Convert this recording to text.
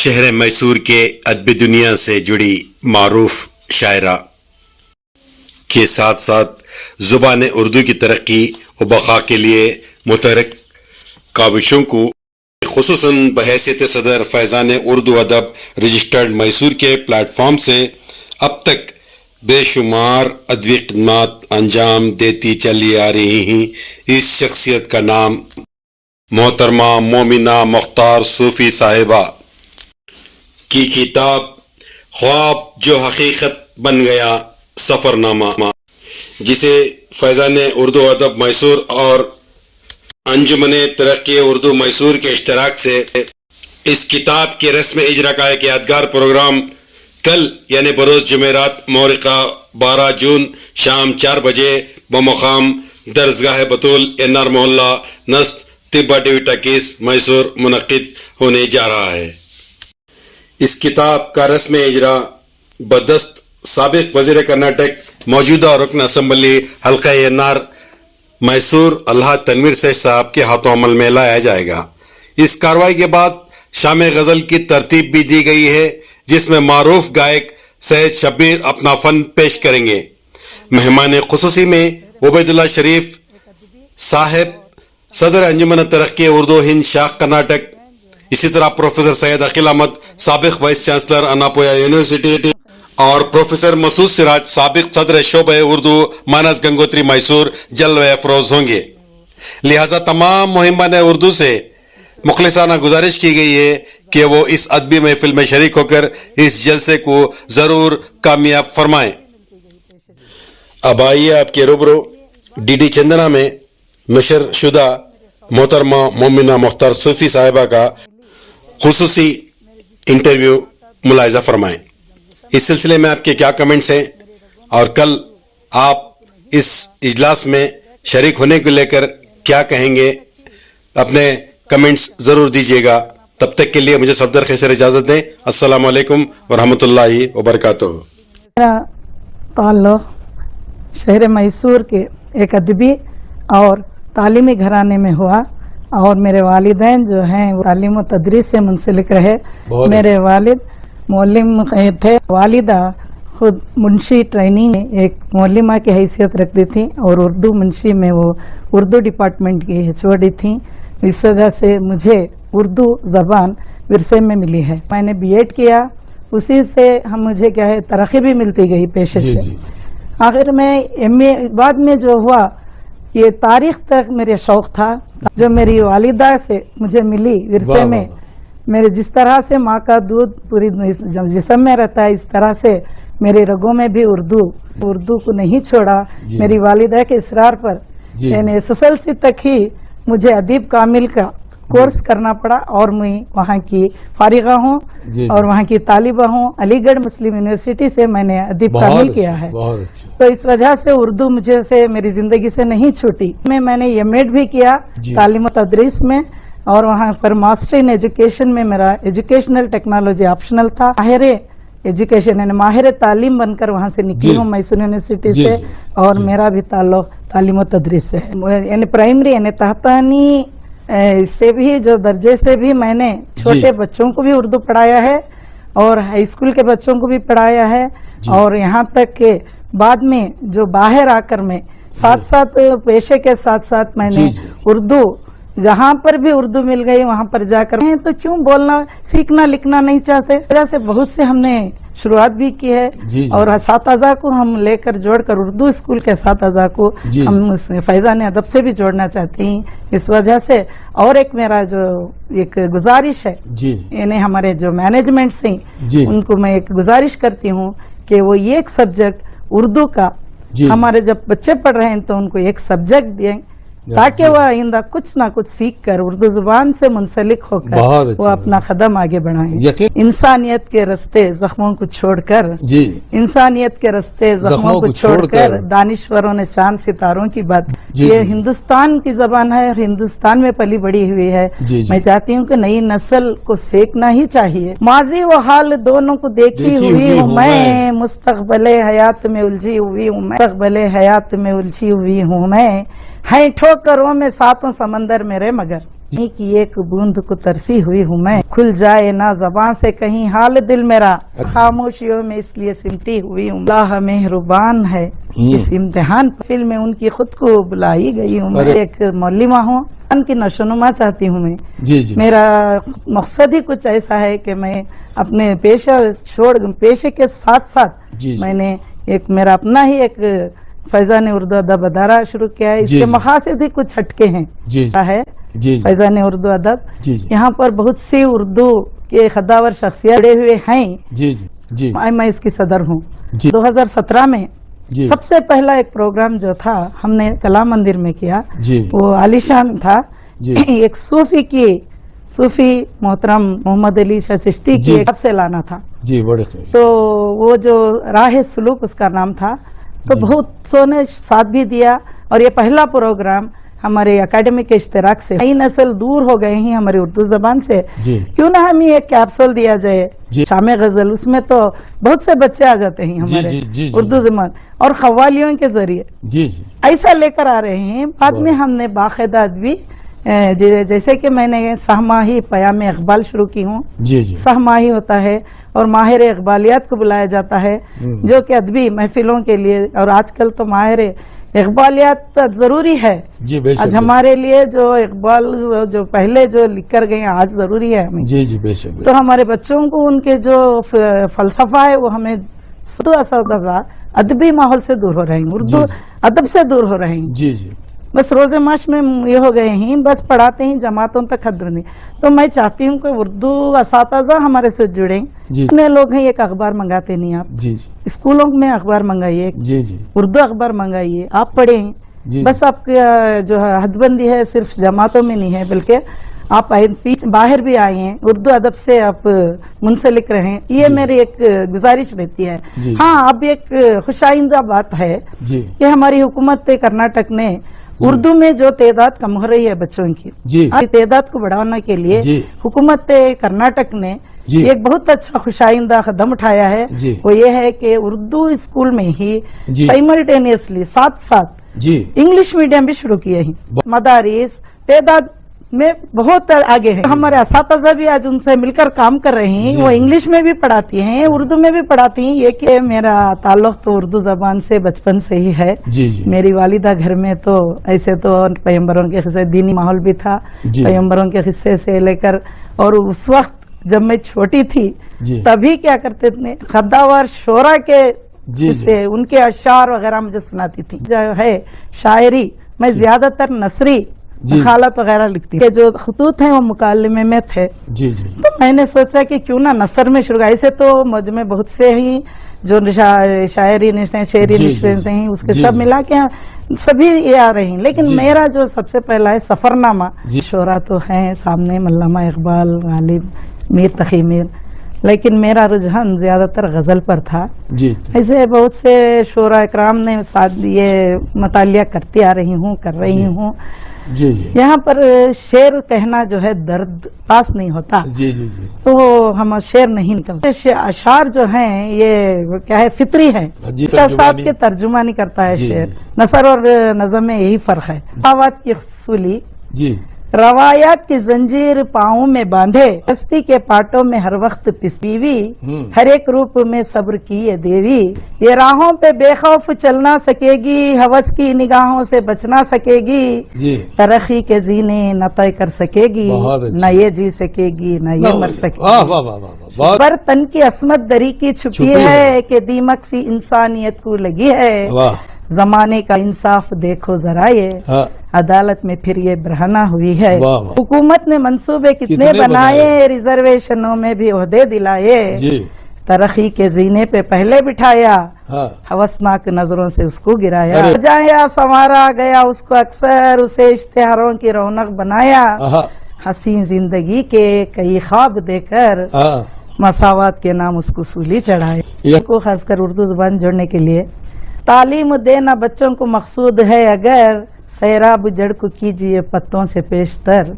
شہر میسور کے ادبی دنیا سے جڑی معروف شاعرہ کے ساتھ ساتھ زبان اردو کی ترقی و بقا کے لیے متحرک کاوشوں کو خصوصاً بحیثیت صدر فیضان اردو ادب رجسٹرڈ میسور کے پلیٹ فارم سے اب تک بے شمار ادبی خدمات انجام دیتی چلی آ رہی ہیں. اس شخصیت کا نام محترمہ مومنہ مختار صوفی صاحبہ کی کتاب خواب جو حقیقت بن گیا سفر نامہ، جسے فیضان اردو ادب میسور اور انجمن ترقی اردو میسور کے اشتراک سے اس کتاب کے رسم اجرا کا ایک یادگار پروگرام کل یعنی بروز جمعرات مورخہ 12 جون شام 4 بجے بمقام درسگاہ بطول NR محلہ نست طبہ ڈیوٹا کیس میسور منعقد ہونے جا رہا ہے. اس کتاب کا رسم اجرا بدست سابق وزیر کرناٹک موجودہ رکن اسمبلی حلقہ NR میسور اللہ تنویر شیخ صاحب کے ہاتھوں عمل میں لایا جائے گا. اس کارروائی کے بعد شام غزل کی ترتیب بھی دی گئی ہے، جس میں معروف گائک سید شبیر اپنا فن پیش کریں گے. مہمان خصوصی میں عبید اللہ شریف صاحب صدر انجمن ترقی اردو ہند شاخ کرناٹک، اسی طرح پروفیسر سید عقیل احمد سابق وائس چانسلر اناپویا یونیورسٹی اور پروفیسر مسعود سراج سابق صدر شعبہ اردو مانس گنگوتری میسور جلوہ افروز ہوں گے. لہذا تمام محبان اردو سے مخلصانہ گزارش کی گئی ہے کہ وہ اس ادبی محفل میں شریک ہو کر اس جلسے کو ضرور کامیاب فرمائیں. اب آئیے آپ کے روبرو DD چندنا میں نشر شدہ محترمہ مومنہ مختار صوفی صاحبہ کا خصوصی انٹرویو ملاحظہ فرمائیں. اس سلسلے میں آپ کے کیا کمنٹس ہیں اور کل آپ اس اجلاس میں شریک ہونے کو لے کر کیا کہیں گے، اپنے کمنٹس ضرور دیجیے گا. تب تک کے لیے مجھے صفدر خیر اجازت دیں. السلام علیکم ورحمۃ اللہ وبرکاتہ. میرا تعلق شہر میسور کے ایک ادبی اور تعلیمی گھرانے میں ہوا اور میرے والدین جو ہیں وہ تعلیم و تدریس سے منسلک رہے. میرے والد معلم تھے، والدہ خود منشی ٹریننگ میں ایک معلمہ کی حیثیت رکھتی تھیں اور اردو منشی میں وہ اردو ڈپارٹمنٹ کی HOD تھیں. اس وجہ سے مجھے اردو زبان ورثے میں ملی ہے. میں نے BEd کیا، اسی سے مجھے کیا ہے ترقی بھی ملتی گئی پیشے سے. آخر میں MA بعد میں جو ہوا یہ تاریخ تک میرے شوق تھا جو میری والدہ سے مجھے ملی ورثے میں. میرے جس طرح سے ماں کا دودھ پوری جسم میں رہتا ہے، اس طرح سے میرے رگوں میں بھی اردو کو نہیں چھوڑا. میری والدہ کے اصرار پر یعنی SSLC تک ہی مجھے ادیب کامل کا کورس کرنا پڑا اور میں وہاں کی فارغہ ہوں اور وہاں کی طالبہ ہوں. علی گڑھ مسلم یونیورسٹی سے میں نے ادیب کامل کیا ہے. تو اس وجہ سے اردو مجھے سے میری زندگی سے نہیں چھوٹی. میں نے MAd بھی کیا تعلیم و تدریس میں اور وہاں پر ماسٹر ان ایجوکیشن میں میرا ایجوکیشنل ٹیکنالوجی آپشنل تھا. ماہر ایجوکیشن یعنی ماہر تعلیم بن کر وہاں سے نکلی ہوں میسور یونیورسٹی سے. اور میرا بھی تعلق تعلیم و تدریس سے ہے. یعنی پرائمری یعنی تحتانی سے بھی جو درجے سے بھی میں نے چھوٹے بچوں کو بھی اردو پڑھایا ہے اور ہائی اسکول کے بچوں کو بھی پڑھایا ہے. اور یہاں تک کہ بعد میں جو باہر آ کر میں ساتھ ساتھ پیشے کے ساتھ ساتھ میں نے اردو جہاں پر بھی اردو مل گئی وہاں پر جا کر تو کیوں بولنا سیکھنا لکھنا نہیں چاہتے. وجہ سے بہت سے ہم نے شروعات بھی کی ہے اور اساتذہ کو ہم لے کر جوڑ کر اردو اسکول کے اساتذہ کو ہم فیضان ادب سے بھی جوڑنا چاہتے ہیں. اس وجہ سے اور ایک میرا جو ایک گزارش ہے یعنی ہمارے جو مینجمنٹ سے ان کو میں ایک گزارش کرتی ہوں کہ وہ یہ ایک سبجیکٹ اردو کا ہمارے جب بچے پڑھ رہے ہیں تو ان کو ایک سبجیکٹ دیں تاکہ وہ آئندہ کچھ نہ کچھ سیکھ کر اردو زبان سے منسلک ہو کر وہ اپنا قدم آگے بڑھائیں. انسانیت کے رستے زخموں کو چھوڑ کر انسانیت کے رستے زخموں کو چھوڑ کر دانشوروں نے چاند ستاروں کی بات. یہ ہندوستان کی زبان ہے اور ہندوستان میں پلی بڑی ہوئی ہے. میں چاہتی ہوں کہ نئی نسل کو سیکھنا ہی چاہیے. ماضی و حال دونوں کو دیکھی ہوئی ہوں میں، مستقبل حیات میں الجھی ہوئی ہوں میں، مستقبل حیات میں الجھی ہوئی ہوں میں، ہیں ٹھوکروں میں ساتوں سمندر میرے مگر. की एक बूंद को तरसी हुई हूँ मैं, खुल जाए ना ज़बान से कहीं हाल दिल मेरा, खामोशियों में इसलिए सिमटी हुई हूँ, अल्लाह मेहरबान है इस इम्तिहान फिल्म में उनकी खुद को बुलाई गई हूँ मैं, एक मौलिमा हूँ, उनकी नशोनुमा चाहती हूँ मैं। जी जी मेरा मकसद ही कुछ ऐसा है कि मैं अपने पेशे के साथ साथ जी। मैंने एक मेरा अपना ही एक फैज़ान उर्दू अदब अदारा शुरू किया है। जी, इसके जी। मकासद ही कुछ हटके हैं जी है जी फैज़ान उर्दू अदब। जी जी यहाँ पर बहुत सी उर्दू के खदावर शख्सियत जुड़े हुए हैं, जी जी जी मैं इसकी सदर हूँ। जी। 2017 में जी सबसे पहला एक प्रोग्राम जो था हमने कला मंदिर में किया, जी वो आलिशान था। जी एक सूफी मोहतरम मोहम्मद अली शाह चिश्ती जी। की एक से लाना था, जी बड़े खुश। तो वो जो राह सुलूक उसका नाम था, तो जी। बहुत सो ने साथ भी दिया। और ये पहला प्रोग्राम हमारे एकेडमी के इश्तिराक से, नई नस्ल दूर हो गए हैं हमारी उर्दू जबान से, जी क्यों ना हम ये कैप्सूल दिया जाए जी। शामे गजल, उसमें तो बहुत से बच्चे आ जाते हैं हमारे जी, जी, जी, उर्दू जबान और खवालियों के जरिए जी जी ऐसा लेकर आ रहे हैं। बाद में हमने बाकायदा अदबी जैसे कि मैंने सहमाही पयाम इकबाल शुरू की हूँ। जी जी सहमाही होता है और माहिर इकबालियात को बुलाया जाता है, जो कि अदबी महफिलों के लिए, और आजकल तो माहिर इकबालियात ज़रूरी है। जी बेशक आज हमारे लिए जो इकबाल जो पहले जो लिख कर गए आज ज़रूरी है हमें। जी जी बेशक तो हमारे बच्चों को उनके जो फलसफा है वो हमें असतज़ा अदबी माहौल से दूर हो रहे हैं, उर्दू अदब से दूर हो रहे हैं। जी जी बस रोज़े माश में ये हो गए हैं, बस पढ़ाते हैं, जमातों तक हद नहीं। तो मैं चाहती हूँ कि उर्दू असातिज़ा हमारे से जुड़ें। जी। इतने लोग हैं, एक अखबार मंगाते नहीं आप, जी जी स्कूलों में अखबार मंगाइए, जी जी उर्दू अखबार मंगाइए, आप पढ़ें। जी। बस आपकी जो है हदबंदी है सिर्फ जमातों में नहीं है, बल्कि आप बाहर भी आए हैं, उर्दू अदब से आप मुंसलिक रहें, ये मेरी एक गुजारिश रहती है। जी। हाँ, अब एक खुशाइंदा बात है जी कि हमारी हुकूमत कर्नाटक ने उर्दू में जो तादाद कम हो रही है बच्चों की, जी तादाद को बढ़ाने के लिए जी। हुकूमत कर्नाटक ने जी। एक बहुत अच्छा खुशाइंदा कदम उठाया है। जी। वो ये है कि उर्दू स्कूल में ही जी। साइमल्टेनियसली साथ साथ जी इंग्लिश मीडियम भी शुरू किए हैं। मदारिस तादाद में बहुत आगे हैं। हमारे असातिज़ा भी आज उनसे मिलकर काम कर रहे हैं, जी। वो इंग्लिश में भी पढ़ाती हैं, उर्दू में भी पढ़ाती हैं। ये कि मेरा ताल्लुक तो उर्दू जबान से बचपन से ही है। जी जी मेरी वालिदा घर में तो ऐसे तो पैगंबरों के किस्से, दीनी माहौल भी था, जी। पैगंबरों के किस्से से लेकर, और उस वक्त जब मैं छोटी थी जी। तभी क्या करते थे, खद्दावर शोरा के जी। किस्से, उनके अशार वगैरह मुझे सुनाती थी। जो है शायरी मैं ज्यादातर नसरी जी। खालत वगैरह लिखती थी, जो खतूत हैं वो मुकालमे में थे। जी जी तो मैंने सोचा कि क्यों ना नसर में शुरू, ऐसे तो मुझ में बहुत से ही जो शायरी निश्चय शेरी जी, निश्चय जी। हैं, उसके जी, सब जी। मिला के सभी ये आ रहे हैं। लेकिन जी। मेरा जो सबसे पहला है सफरनामा, जी। शोरा तो हैं सामने, मल्लामा इकबाल, गालिब, मीर तकी मीर, लेकिन मेरा रुझान ज्यादातर गजल पर था। जी ऐसे बहुत से शोरा इकराम ने साथ ये मतालिया करती आ रही हूँ, कर रही हूँ। जी जी यहाँ पर शेर कहना जो है दर्द पास नहीं होता, जी जी जी तो हम शेर नहीं निकलते। अशार जो हैं ये क्या है, फितरी है, जी, साथ के तर्जुमानी करता है जी, शेर। जी। नसर और नज़म में यही फर्क है। आवाज की सूली जी रवायात की जंजीर पाँव में बांधे, हस्ती के पाटों में हर वक्त पिसबीवी, हर एक रूप में सब्र की ये देवी, ये राहों पे बेखौफ चल ना सकेगी, हवस की निगाहों से बच ना सकेगी, जी तरक्की के जीने न तय कर सकेगी, बहुत अच्छी। न ये जी सकेगी न ये मर सकेगी। वाह वाह वाह वाह बहुत पर तन की असमत दरी की छुपी है कि दीमक सी इंसानियत को लगी है, वाह जमाने का इंसाफ देखो जरा ये, हाँ अदालत में फिर ये बरहना हुई है। वाह, वाह। हुकूमत ने मंसूबे कितने कितने बनाए, रिजर्वेशनों में भी ओहदे दिलाए, जी तरक्की के जीने पे पहले बिठाया, हाँ हवसनाक नजरों से उसको गिराया, जाया संवारा गया उसको अक्सर, उसे इश्तिहारों की रौनक बनाया, हाँ हसीन जिंदगी के कई ख्वाब देकर हाँ मसावत के नाम उसको सूली चढ़ाए। को खासकर उर्दू जुबान जोड़ने के लिए तालीम देना बच्चों को मकसूद है, अगर सैराब जड़ को कीजिए पत्तों से पेशतर।